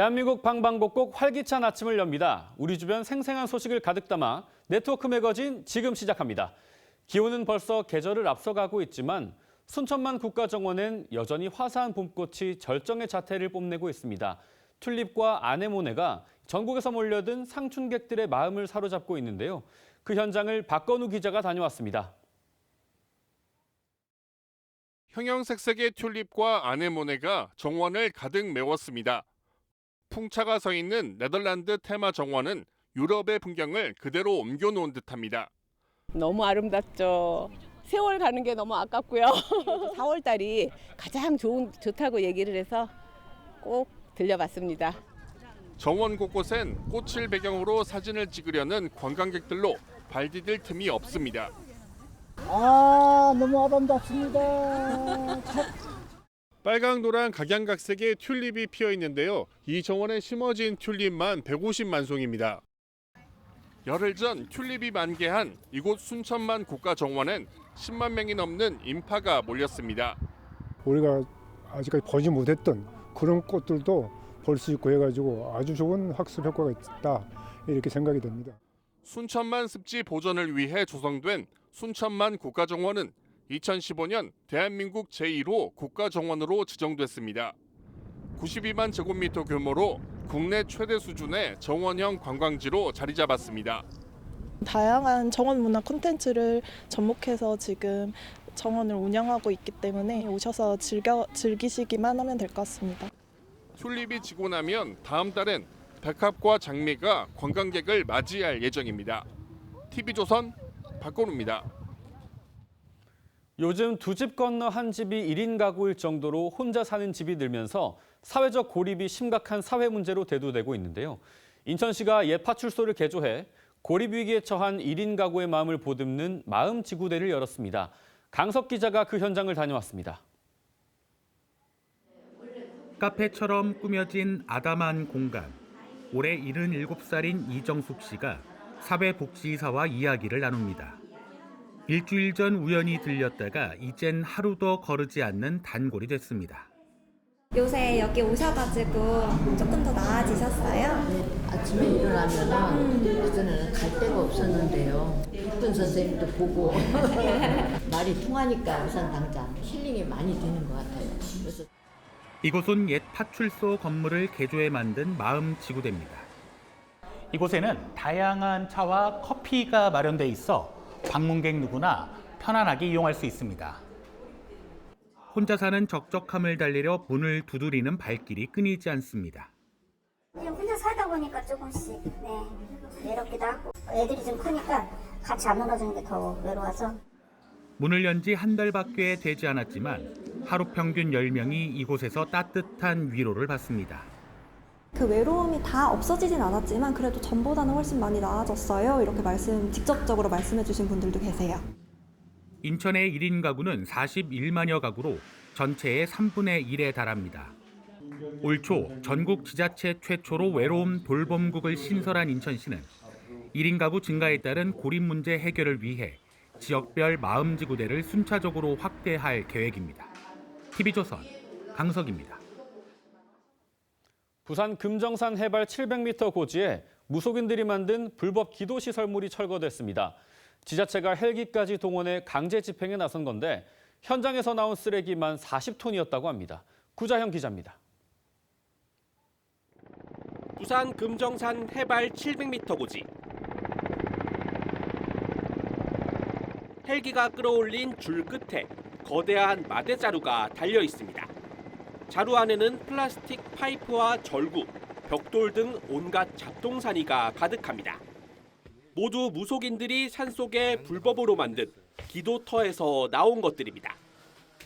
대한민국 방방곡곡 활기찬 아침을 엽니다. 우리 주변 생생한 소식을 가득 담아 네트워크 매거진 지금 시작합니다. 기온은 벌써 계절을 앞서가고 있지만 순천만 국가정원엔 여전히 화사한 봄꽃이 절정의 자태를 뽐내고 있습니다. 튤립과 아네모네가 전국에서 몰려든 상춘객들의 마음을 사로잡고 있는데요. 그 현장을 박건우 기자가 다녀왔습니다. 형형색색의 튤립과 아네모네가 정원을 가득 메웠습니다. 풍차가 서 있는 네덜란드 테마 정원은 유럽의 풍경을 그대로 옮겨놓은 듯합니다. 너무 아름답죠. 세월 가는 게 너무 아깝고요. 4월 달이 가장 좋다고 얘기를 해서 꼭 들려봤습니다. 정원 곳곳엔 꽃을 배경으로 사진을 찍으려는 관광객들로 발 디딜 틈이 없습니다. 너무 아름답습니다. 빨강, 노란, 각양각색의 튤립이 피어 있는데요. 이 정원에 심어진 튤립만 150만 송입니다. 열흘 전 튤립이 만개한 이곳 순천만 국가정원엔 10만 명이 넘는 인파가 몰렸습니다. 우리가 아직까지 보지 못했던 그런 꽃들도 볼 수 있고 해가지고 아주 좋은 학습 효과가 있다 이렇게 생각이 됩니다. 순천만 습지 보존을 위해 조성된 순천만 국가정원은 2015년 대한민국 제1호 국가정원으로 지정됐습니다. 92만 제곱미터 규모로 국내 최대 수준의 정원형 관광지로 자리 잡았습니다. 다양한 정원 문화 콘텐츠를 접목해서 지금 정원을 운영하고 있기 때문에 오셔서 즐기시기만 하면 될 것 같습니다. 튤립이 지고 나면 다음 달엔 백합과 장미가 관광객을 맞이할 예정입니다. TV조선 박건우입니다. 요즘 두 집 건너 한 집이 1인 가구일 정도로 혼자 사는 집이 늘면서 사회적 고립이 심각한 사회 문제로 대두되고 있는데요. 인천시가 옛 파출소를 개조해 고립 위기에 처한 1인 가구의 마음을 보듬는 마음 지구대를 열었습니다. 강석 기자가 그 현장을 다녀왔습니다. 카페처럼 꾸며진 아담한 공간. 올해 77살인 이정숙 씨가 사회복지사와 이야기를 나눕니다. 일주일 전 우연히 들렸다가 이젠 하루도 거르지 않는 단골이 됐습니다. 요새 여기 오셔가지고 조금 더 나아지셨어요? 아침에 일어나면은 그전에는 갈 데가 없었는데요. 이쁜 선생님도 보고 말이 통하니까 우선 당장 힐링이 많이 되는 것 같아요. 그래서 이곳은 옛 파출소 건물을 개조해 만든 마음 지구대입니다. 이곳에는 다양한 차와 커피가 마련돼 있어 방문객 누구나 편안하게 이용할 수 있습니다. 혼자 사는 적적함을 달래려 문을 두드리는 발길이 끊이지 않습니다. 그냥 혼자 살다 보니까 조금씩 외롭기도 하고 애들이 좀 크니까 같이 안 놀아주는 게 더 외로워서. 문을 연 지 한 달밖에 되지 않았지만 하루 평균 10명이 이곳에서 따뜻한 위로를 받습니다. 그 외로움이 다 없어지진 않았지만 그래도 전보다는 훨씬 많이 나아졌어요. 이렇게 직접적으로 말씀해 주신 분들도 계세요. 인천의 1인 가구는 41만여 가구로 전체의 3분의 1에 달합니다. 올 초 전국 지자체 최초로 외로움 돌봄국을 신설한 인천시는 1인 가구 증가에 따른 고립 문제 해결을 위해 지역별 마음지구대를 순차적으로 확대할 계획입니다. TV조선 강석입니다. 부산 금정산 해발 700m 고지에 무속인들이 만든 불법 기도시설물이 철거됐습니다. 지자체가 헬기까지 동원해 강제 집행에 나선 건데 현장에서 나온 쓰레기만 40톤이었다고 합니다. 구자형 기자입니다. 부산 금정산 해발 700m 고지. 헬기가 끌어올린 줄 끝에 거대한 마대자루가 달려 있습니다. 자루 안에는 플라스틱 파이프와 절구, 벽돌 등 온갖 잡동사니가 가득합니다. 모두 무속인들이 산속에 불법으로 만든 기도터에서 나온 것들입니다.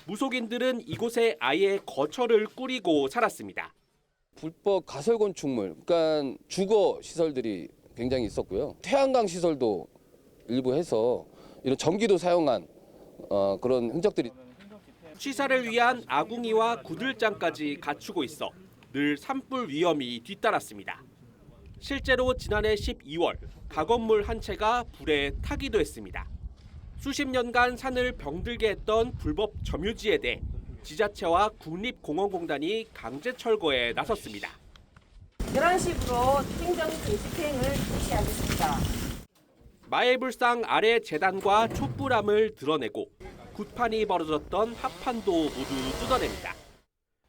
무속인들은 이곳에 아예 거처를 꾸리고 살았습니다. 불법 가설 건축물, 그러니까 주거 시설들이 굉장히 있었고요. 태양광 시설도 일부 해서 이런 전기도 사용한 그런 흔적들이. 취사를 위한 아궁이와 구들장까지 갖추고 있어 늘 산불 위험이 뒤따랐습니다. 실제로 지난해 12월 가건물 한 채가 불에 타기도 했습니다. 수십 년간 산을 병들게 했던 불법 점유지에 대해 지자체와 국립공원공단이 강제 철거에 나섰습니다. 이런 식으로 행정적 집행을 실시하겠습니다. 마애불상 아래 재단과 촛불함을 드러내고 굿판이 벌어졌던 합판도 모두 뜯어냅니다.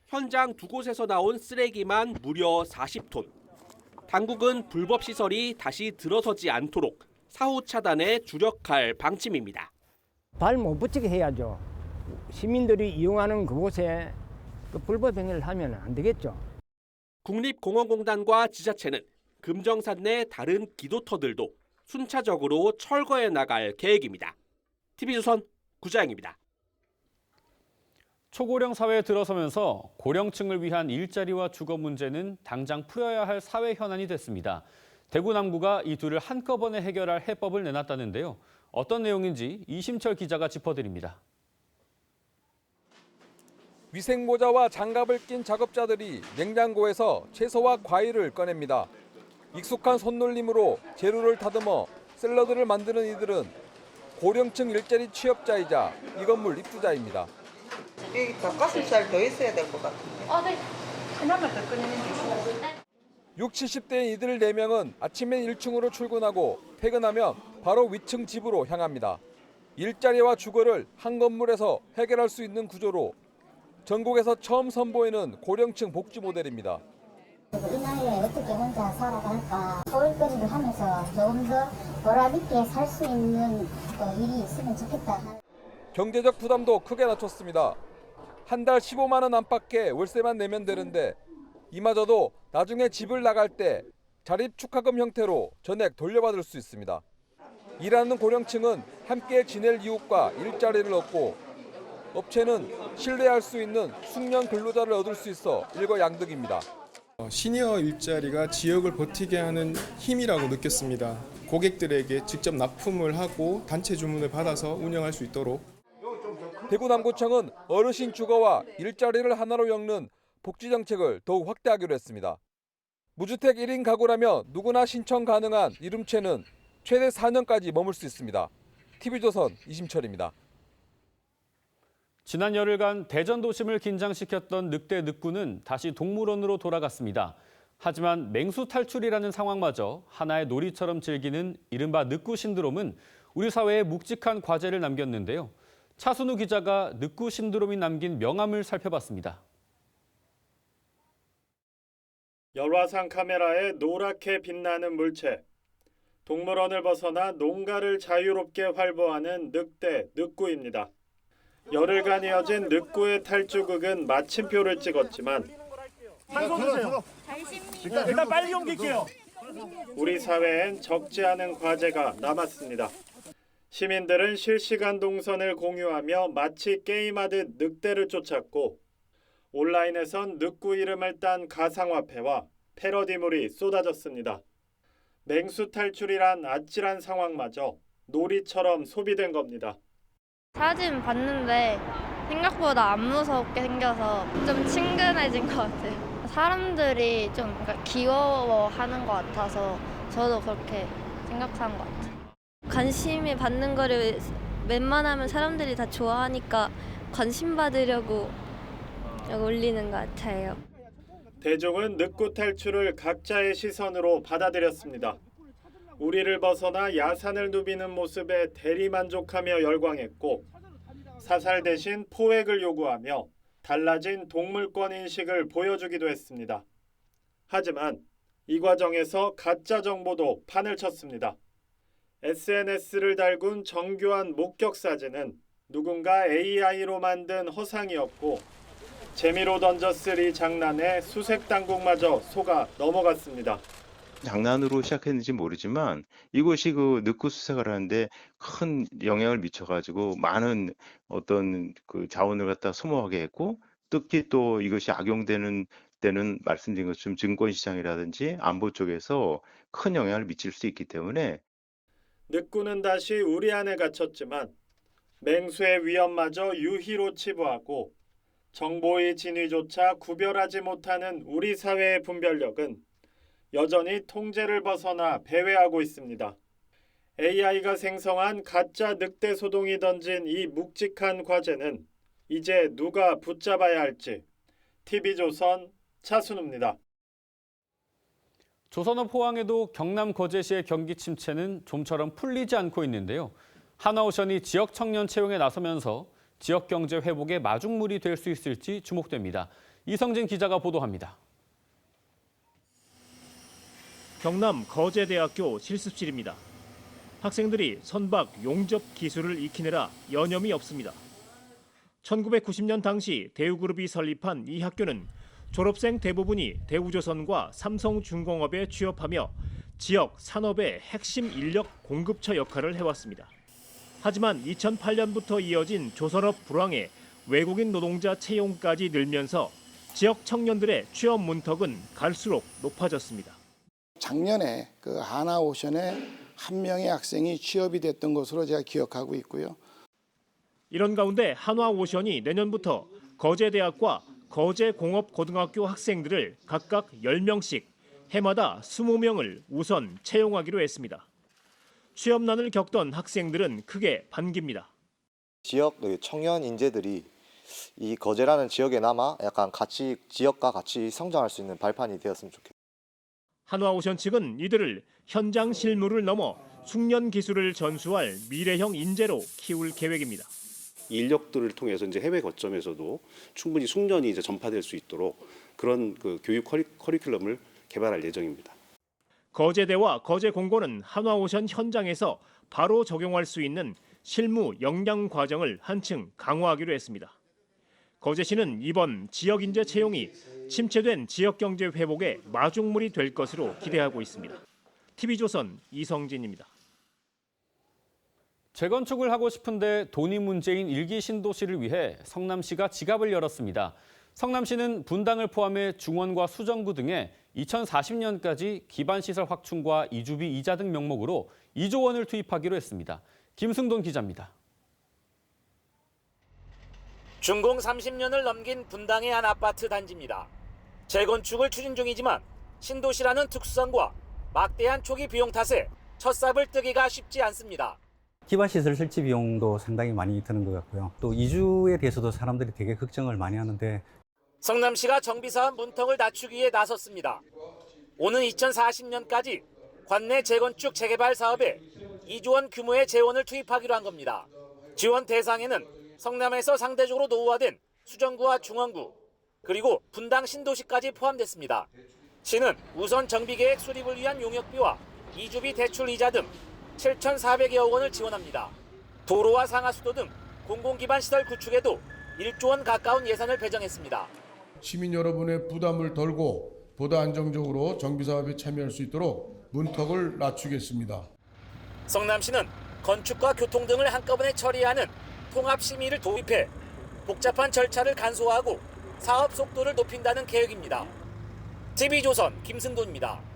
현장 두 곳에서 나온 쓰레기만 무려 40톤. 당국은 불법 시설이 다시 들어서지 않도록 사후 차단에 주력할 방침입니다. 발 못 붙이게 해야죠. 시민들이 이용하는 그곳에 그 불법 행위를 하면 안 되겠죠. 국립공원공단과 지자체는 금정산 내 다른 기도터들도 순차적으로 철거해 나갈 계획입니다. TV조선 구자영입니다. 초고령 사회에 들어서면서 고령층을 위한 일자리와 주거 문제는 당장 풀어야 할 사회 현안이 됐습니다. 대구 남구가 이 둘을 한꺼번에 해결할 해법을 내놨다는데요. 어떤 내용인지 이심철 기자가 짚어드립니다. 위생모자와 장갑을 낀 작업자들이 냉장고에서 채소와 과일을 꺼냅니다. 익숙한 손놀림으로 재료를 다듬어 샐러드를 만드는 이들은 고령층 일자리 취업자이자 이 건물 입주자입니다. 여기 닭가슴살 더 있어야 될 것 같은데. 네. 하나만 더 꺼내면 되시죠. 60, 70대인 이들 4명은 아침엔 1층으로 출근하고 퇴근하면 바로 위층 집으로 향합니다. 일자리와 주거를 한 건물에서 해결할 수 있는 구조로 전국에서 처음 선보이는 고령층 복지 모델입니다. 이 나이에 어떻게 혼자 살아갈까 소일거리를 하면서 조금 더 보람 있게 살 수 있는 일이 있으면 좋겠다. 경제적 부담도 크게 낮췄습니다. 한 달 15만 원 안팎의 월세만 내면 되는데 이마저도 나중에 집을 나갈 때 자립 축하금 형태로 전액 돌려받을 수 있습니다. 일하는 고령층은 함께 지낼 이웃과 일자리를 얻고 업체는 신뢰할 수 있는 숙련 근로자를 얻을 수 있어 일거양득입니다. 시니어 일자리가 지역을 버티게 하는 힘이라고 느꼈습니다. 고객들에게 직접 납품을 하고 단체 주문을 받아서 운영할 수 있도록. 대구 남구청은 어르신 주거와 일자리를 하나로 엮는 복지 정책을 더욱 확대하기로 했습니다. 무주택 1인 가구라면 누구나 신청 가능한 이름체는 최대 4년까지 머물 수 있습니다. TV조선 이심철입니다. 지난 열흘간 대전 도심을 긴장시켰던 늑대 늑구는 다시 동물원으로 돌아갔습니다. 하지만 맹수 탈출이라는 상황마저 하나의 놀이처럼 즐기는 이른바 늑구 신드롬은 우리 사회에 묵직한 과제를 남겼는데요. 차순우 기자가 늑구 신드롬이 남긴 명암을 살펴봤습니다. 열화상 카메라에 노랗게 빛나는 물체. 동물원을 벗어나 농가를 자유롭게 활보하는 늑대, 늑구입니다. 열흘간 이어진 늑구의 탈주극은 마침표를 찍었지만 일단 빨리 옮길게요. 우리 사회엔 적지 않은 과제가 남았습니다. 시민들은 실시간 동선을 공유하며 마치 게임하듯 늑대를 쫓았고 온라인에선 늑구 이름을 딴 가상화폐와 패러디물이 쏟아졌습니다. 맹수 탈출이란 아찔한 상황마저 놀이처럼 소비된 겁니다. 사진 봤는데 생각보다 안 무섭게 생겨서 좀 친근해진 것 같아요. 사람들이 좀 귀여워하는 것 같아서 저도 그렇게 생각한 것 같아요. 관심이 받는 거를 웬만하면 사람들이 다 좋아하니까 관심 받으려고 올리는 것 같아요. 대중은 늑구 탈출을 각자의 시선으로 받아들였습니다. 우리를 벗어나 야산을 누비는 모습에 대리만족하며 열광했고 사살 대신 포획을 요구하며 달라진 동물권 인식을 보여주기도 했습니다. 하지만 이 과정에서 가짜 정보도 판을 쳤습니다. SNS를 달군 정교한 목격 사진은 누군가 AI로 만든 허상이었고 재미로 던졌을 이 장난에 수색 당국마저 속아 넘어갔습니다. 장난으로 시작했는지 모르지만 이곳이 그 늑구 수색을 하는데 큰 영향을 미쳐가지고 많은 어떤 그 자원을 갖다 소모하게 했고 특히 또 이것이 악용되는 때는 말씀드린 것처럼 증권시장이라든지 안보 쪽에서 큰 영향을 미칠 수 있기 때문에 늑구는 다시 우리 안에 갇혔지만 맹수의 위험마저 유희로 치부하고 정보의 진위조차 구별하지 못하는 우리 사회의 분별력은 여전히 통제를 벗어나 배회하고 있습니다. AI가 생성한 가짜 늑대 소동이 던진 이 묵직한 과제는 이제 누가 붙잡아야 할지 TV조선 차순우입니다. 조선업 호황에도 경남 거제시의 경기 침체는 좀처럼 풀리지 않고 있는데요. 한화오션이 지역 청년 채용에 나서면서 지역 경제 회복의 마중물이 될 수 있을지 주목됩니다. 이성진 기자가 보도합니다. 경남 거제대학교 실습실입니다. 학생들이 선박 용접 기술을 익히느라 여념이 없습니다. 1990년 당시 대우그룹이 설립한 이 학교는 졸업생 대부분이 대우조선과 삼성중공업에 취업하며 지역 산업의 핵심 인력 공급처 역할을 해왔습니다. 하지만 2008년부터 이어진 조선업 불황에 외국인 노동자 채용까지 늘면서 지역 청년들의 취업 문턱은 갈수록 높아졌습니다. 작년에 그 한화오션에 한 명의 학생이 취업이 됐던 것으로 제가 기억하고 있고요. 이런 가운데 한화오션이 내년부터 거제대학과 거제공업고등학교 학생들을 각각 10명씩 해마다 20명을 우선 채용하기로 했습니다. 취업난을 겪던 학생들은 크게 반깁니다. 지역 청년 인재들이 이 거제라는 지역에 남아 약간 같이 지역과 같이 성장할 수 있는 발판이 되었으면 좋겠습니다. 한화오션 측은 이들을 현장 실무를 넘어 숙련 기술을 전수할 미래형 인재로 키울 계획입니다. 이 인력들을 통해서 이제 해외 거점에서도 충분히 숙련이 이제 전파될 수 있도록 그런 그 교육 커리큘럼을 개발할 예정입니다. 거제대와 거제공고는 한화오션 현장에서 바로 적용할 수 있는 실무 역량 과정을 한층 강화하기로 했습니다. 거제시는 이번 지역 인재 채용이 침체된 지역 경제 회복의 마중물이 될 것으로 기대하고 있습니다. TV조선 이성진입니다. 재건축을 하고 싶은데 돈이 문제인 일기 신도시를 위해 성남시가 지갑을 열었습니다. 성남시는 분당을 포함해 중원과 수정구 등에 2040년까지 기반시설 확충과 이주비 이자 등 명목으로 2조 원을 투입하기로 했습니다. 김승돈 기자입니다. 준공 30년을 넘긴 분당의 한 아파트 단지입니다. 재건축을 추진 중이지만 신도시라는 특수성과 막대한 초기 비용 탓에 첫 삽을 뜨기가 쉽지 않습니다. 기반시설 설치 비용도 상당히 많이 드는 것 같고요. 또 이주에 대해서도 사람들이 되게 걱정을 많이 하는데 성남시가 정비사업 문턱을 낮추기 위해 나섰습니다. 오는 2040년까지 관내 재건축 재개발 사업에 2조 원 규모의 재원을 투입하기로 한 겁니다. 지원 대상에는 성남에서 상대적으로 노후화된 수정구와 중원구, 그리고 분당 신도시까지 포함됐습니다. 시는 우선 정비계획 수립을 위한 용역비와 이주비 대출 이자 등 7,400여억 원을 지원합니다. 도로와 상하수도 등 공공기반시설 구축에도 1조 원 가까운 예산을 배정했습니다. 시민 여러분의 부담을 덜고 보다 안정적으로 정비사업에 참여할 수 있도록 문턱을 낮추겠습니다. 성남시는 건축과 교통 등을 한꺼번에 처리하는 통합심의를 도입해 복잡한 절차를 간소화하고 사업 속도를 높인다는 계획입니다. TV조선 김승돈입니다.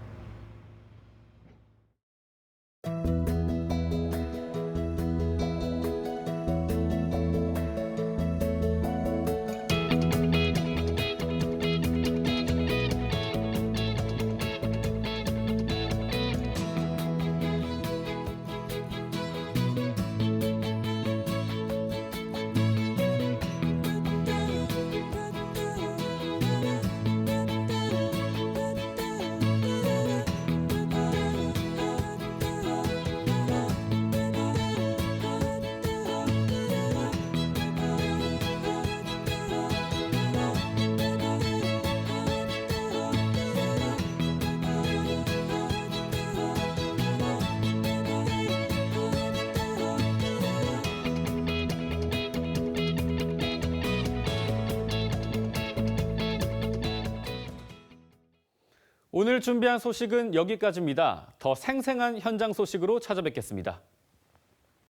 오늘 준비한 소식은 여기까지입니다. 더 생생한 현장 소식으로 찾아뵙겠습니다.